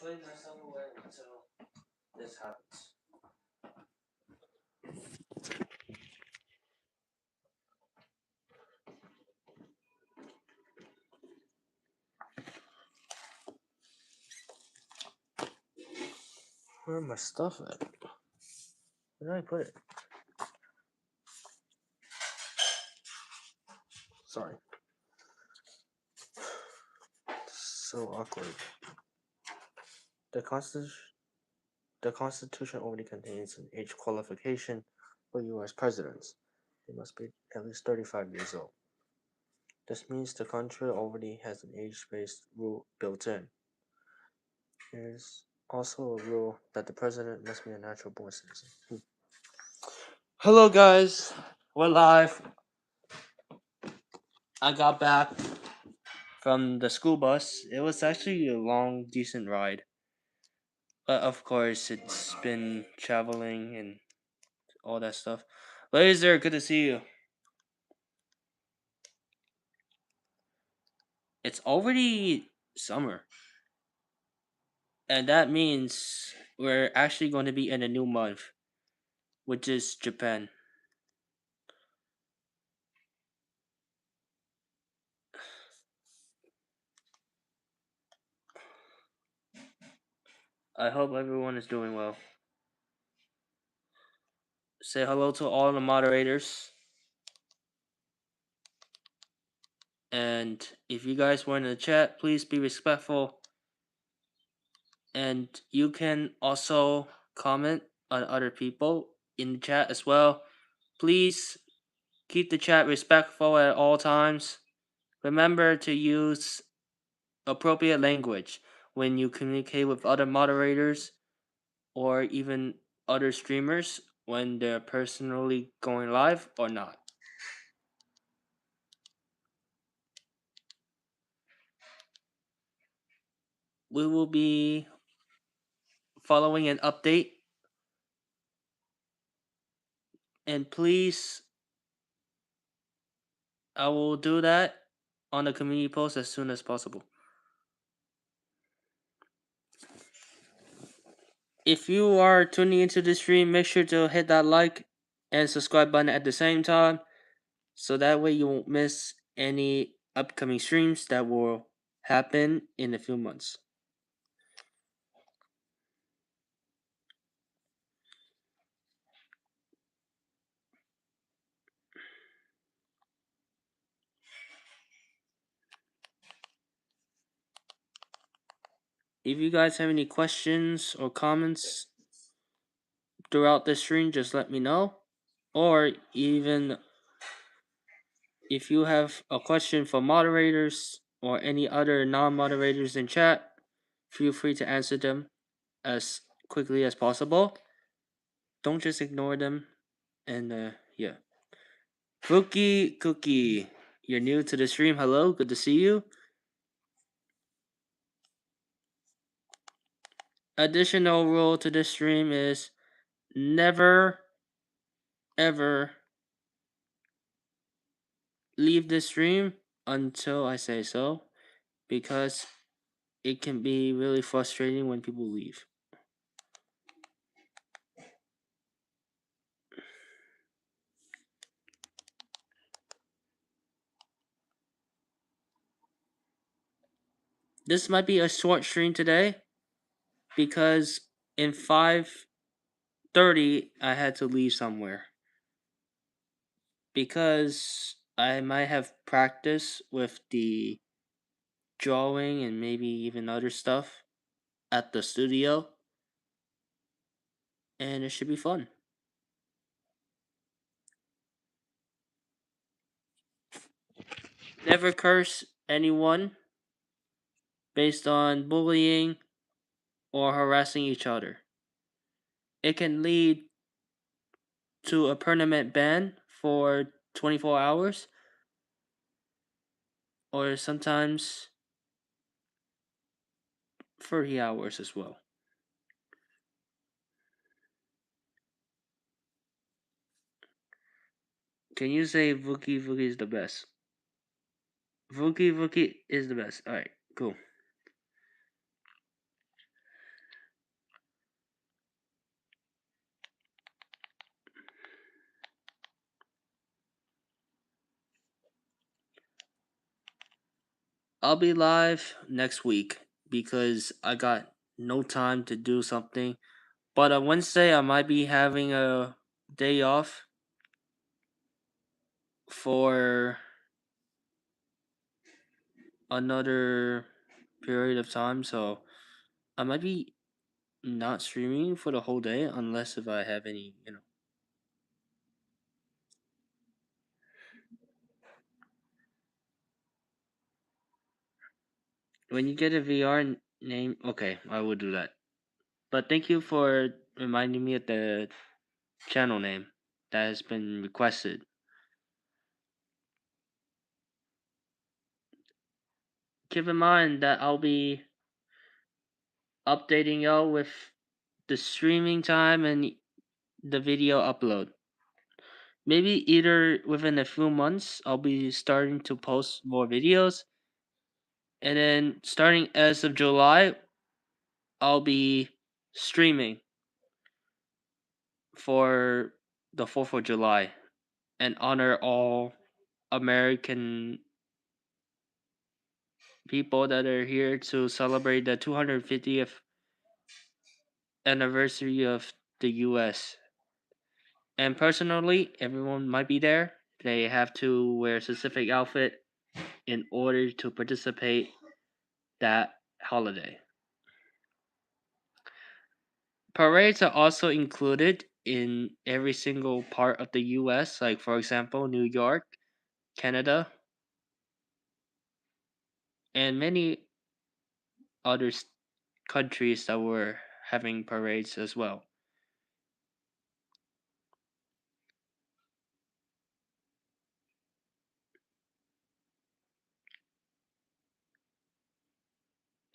putting myself away until this happens. Where my stuff at? Where did I put it? Sorry. So awkward. The Constitution already contains an age qualification for U.S. presidents. They must be at least 35 years old. This means the country already has an age-based rule built in. There's also a rule that the president must be a natural-born citizen. Hello, guys. We're live. I got back from the school bus. It was actually a long, decent ride. But of course, it's been traveling and all that stuff. Laser, good to see you. It's already summer. And that means we're actually going to be in a new month, which is Japan. I hope everyone is doing well. Say hello to all the moderators. And if you guys were in the chat, please be respectful. And you can also comment on other people in the chat as well. Please keep the chat respectful at all times. Remember to use appropriate language when you communicate with other moderators or even other streamers when they're personally going live or not. We will be following an update, and please, I will do that on the community post as soon as possible. If you are tuning into the stream, make sure to hit that like and subscribe button at the same time, so that way you won't miss any upcoming streams that will happen in a few months. If you guys have any questions or comments throughout the stream, just let me know. Or even if you have a question for moderators or any other non-moderators in chat, feel free to answer them as quickly as possible. Don't just ignore them. And yeah. Cookie, you're new to the stream. Hello, good to see you. Additional rule to this stream is never, ever leave the stream until I say so, because it can be really frustrating when people leave. This might be a short stream today because in 5:30 I had to leave somewhere because I might have practice with the drawing and maybe even other stuff at the studio, and it should be fun. Never curse anyone based on bullying or harassing each other. It can lead to a permanent ban for 24 hours or sometimes 30 hours as well. Can you say Vuki is the best? Vuki is the best. Alright, cool. I'll be live next week because I got no time to do something. But on Wednesday, I might be having a day off for another period of time. So I might be not streaming for the whole day unless if I have any. When you get a VR name, okay, I will do that. But thank you for reminding me of the channel name that has been requested. Keep in mind that I'll be updating y'all with the streaming time and the video upload. Maybe either within a few months, I'll be starting to post more videos. And then starting as of July, I'll be streaming for the 4th of July and honor all American people that are here to celebrate the 250th anniversary of the US. And personally, everyone might be there. They have to wear a specific outfit in order to participate that holiday. Parades are also included in every single part of the US, like for example, New York, Canada, and many other countries that were having parades as well.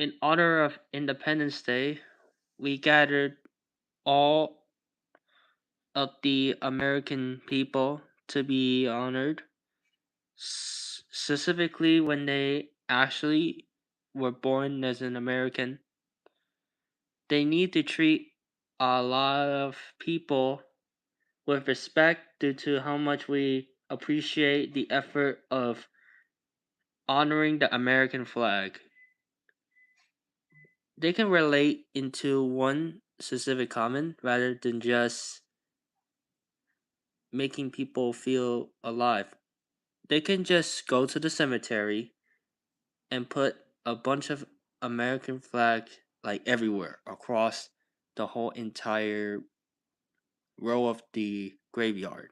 In honor of Independence Day, we gathered all of the American people to be honored, specifically when they actually were born as an American. They need to treat a lot of people with respect due to how much we appreciate the effort of honoring the American flag. They can relate into one specific comment rather than just making people feel alive. They can just go to the cemetery and put a bunch of American flags like everywhere across the whole entire row of the graveyard,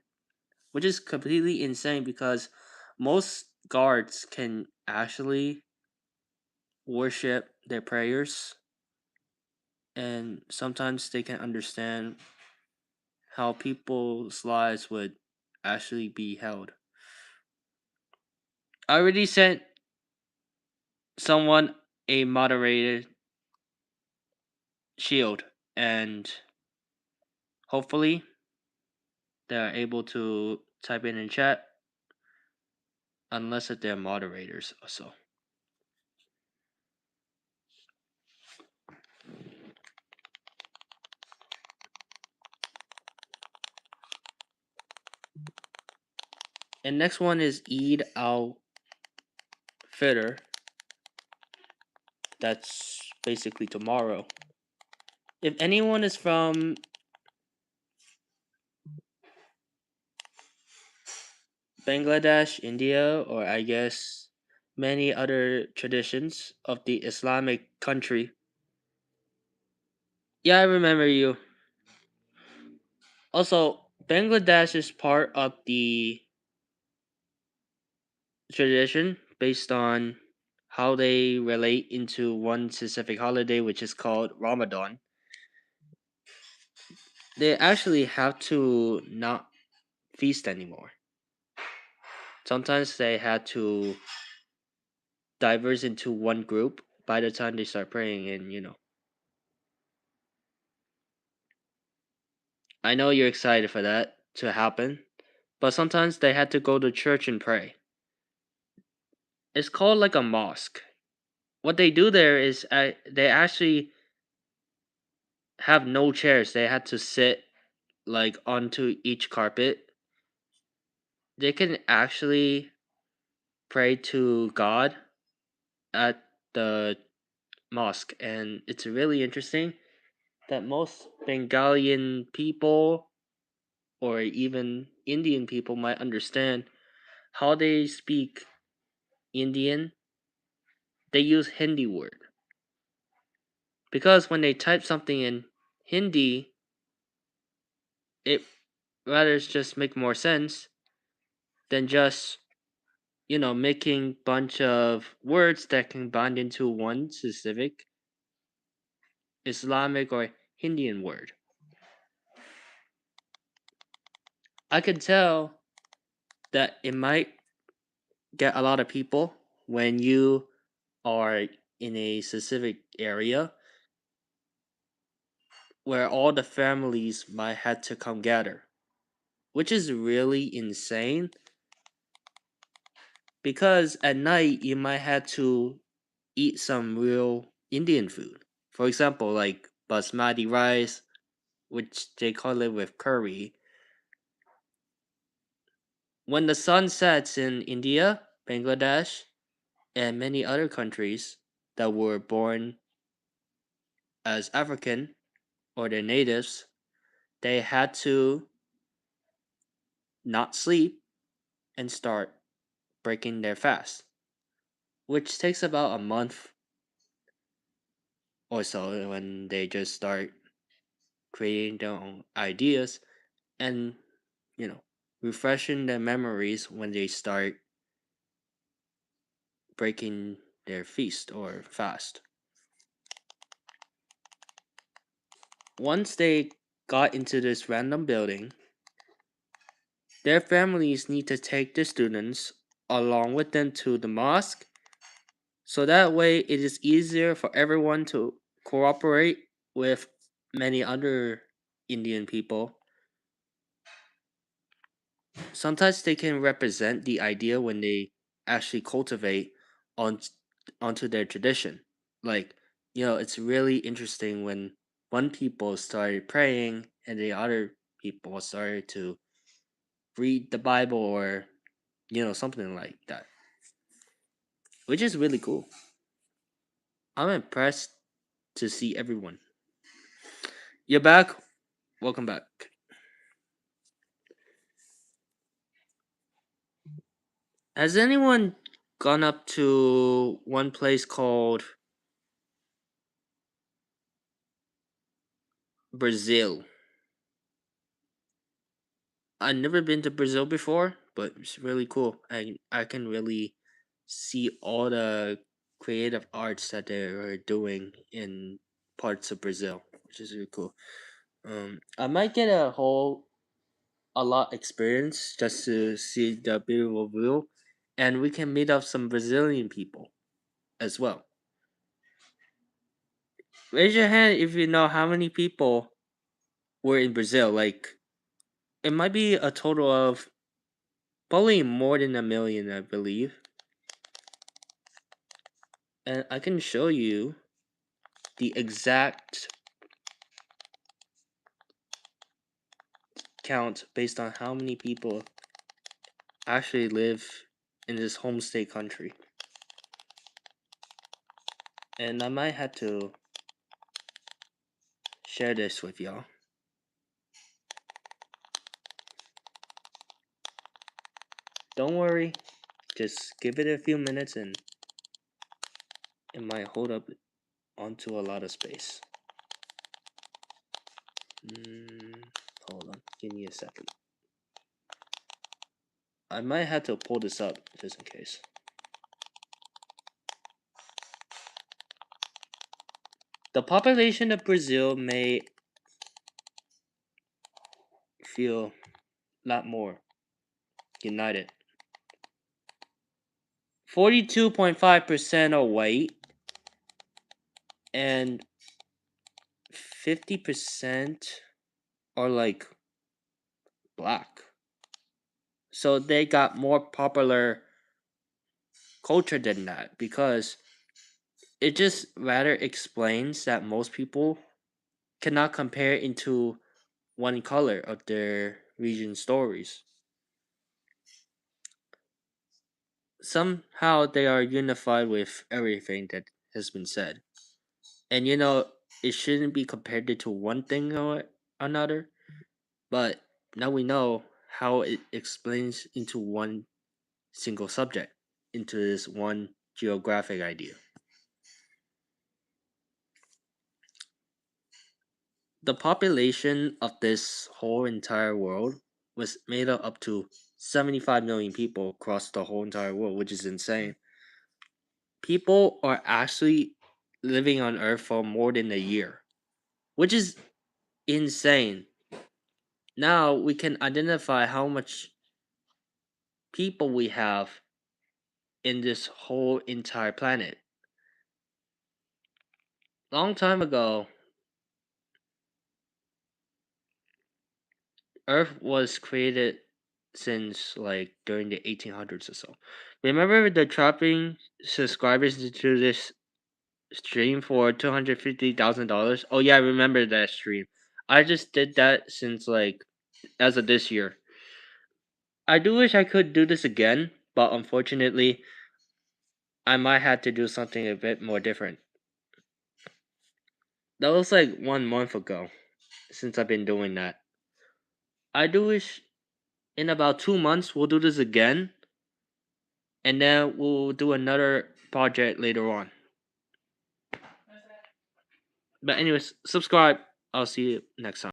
which is completely insane because most guards can actually worship their prayers and sometimes they can understand how people's lives would actually be held. I already sent someone a moderated shield and hopefully they're able to type in chat unless if they're moderators also. And next one is Eid al Fitr. That's basically tomorrow. If anyone is from Bangladesh, India, or I guess many other traditions of the Islamic country, yeah, I remember you. Also, Bangladesh is part of the tradition based on how they relate into one specific holiday, which is called Ramadan. They actually have to not feast anymore. Sometimes they had to diverse into one group by the time they start praying, and I know you're excited for that to happen, but sometimes they had to go to church and pray. It's called like a mosque. What they do there is they actually have no chairs. They had to sit like onto each carpet. They can actually pray to God at the mosque, and it's really interesting that most Bengalian people or even Indian people might understand how they speak Indian. They use Hindi word because when they type something in Hindi, it rather just make more sense than just making bunch of words that can bind into one specific Islamic or Indian word. I can tell that it might get a lot of people when you are in a specific area where all the families might have to come gather, which is really insane because at night you might have to eat some real Indian food. For example, like basmati rice, which they call it with curry. When the sun sets in India, Bangladesh, and many other countries that were born as African or their natives, they had to not sleep and start breaking their fast, which takes about a month or so when they just start creating their own ideas and, you know, refreshing their memories when they start breaking their feast or fast. Once they got into this random building, their families need to take the students along with them to the mosque so that way it is easier for everyone to cooperate with many other Indian people. Sometimes they can represent the idea when they actually cultivate on onto their tradition. Like, it's really interesting when one people started praying and the other people started to read the Bible or something like that, which is really cool. I'm impressed to see everyone. You're back. Welcome back. Has anyone gone up to one place called Brazil? I've never been to Brazil before, but it's really cool. I can really see all the creative arts that they're doing in parts of Brazil, which is really cool. I might get a lot experience just to see the beautiful view, and we can meet up some Brazilian people as well. Raise your hand if you know how many people were in Brazil. Like it might be a total of probably more than a million, I believe. And I can show you the exact count based on how many people actually live in this homestay country. And I might have to share this with y'all. Don't worry, just give it a few minutes and it might hold up onto a lot of space. Mm, Hold on, give me a second. I might have to pull this up just in case. The population of Brazil may feel a lot more united. 42.5% are white and 50% are like black. So they got more popular culture than that because it just rather explains that most people cannot compare into one color of their region stories. somehow they are unified with everything that has been said. And it shouldn't be compared to one thing or another, but now we know how it explains into one single subject, into this one geographic idea. The population of this whole entire world was made up to 75 million people across the whole entire world, which is insane. People are actually living on Earth for more than a year, which is insane. Now we can identify how much people we have in this whole entire planet. Long time ago, Earth was created since like during the 1800s or so. Remember the trapping subscribers to this stream for $250,000? Oh yeah, I remember that stream. I just did that since like as of this year. I do wish I could do this again, but unfortunately, I might have to do something a bit more different. That was like 1 month ago since I've been doing that. I do wish in about 2 months we'll do this again, and then we'll do another project later on. But anyways, subscribe. I'll see you next time.